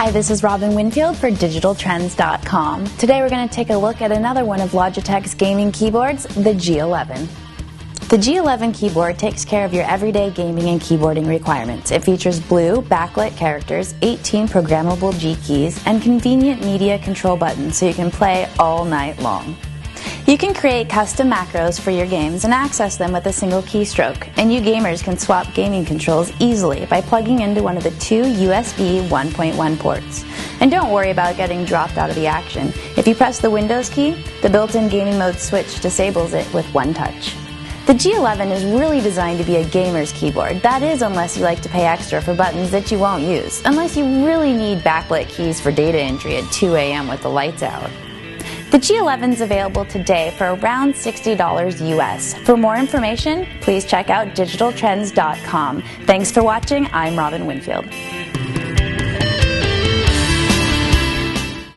Hi, this is Robin Winfield for DigitalTrends.com. Today we're going to take a look at another one of Logitech's gaming keyboards, the G11. The G11 keyboard takes care of your everyday gaming and keyboarding requirements. It features blue, backlit characters, 18 programmable G keys, and convenient media control buttons so you can play all night long. You can create custom macros for your games and access them with a single keystroke, and you gamers can swap gaming controls easily by plugging into one of the two USB 1.1 ports. And don't worry about getting dropped out of the action. If you press the Windows key, the built-in gaming mode switch disables it with one touch. The G11 is really designed to be a gamer's keyboard. That is, unless you like to pay extra for buttons that you won't use, unless you really need backlit keys for data entry at 2 a.m. with the lights out. The G11 is available today for around $60 US. For more information, please check out DigitalTrends.com. Thanks for watching. I'm Robin Winfield.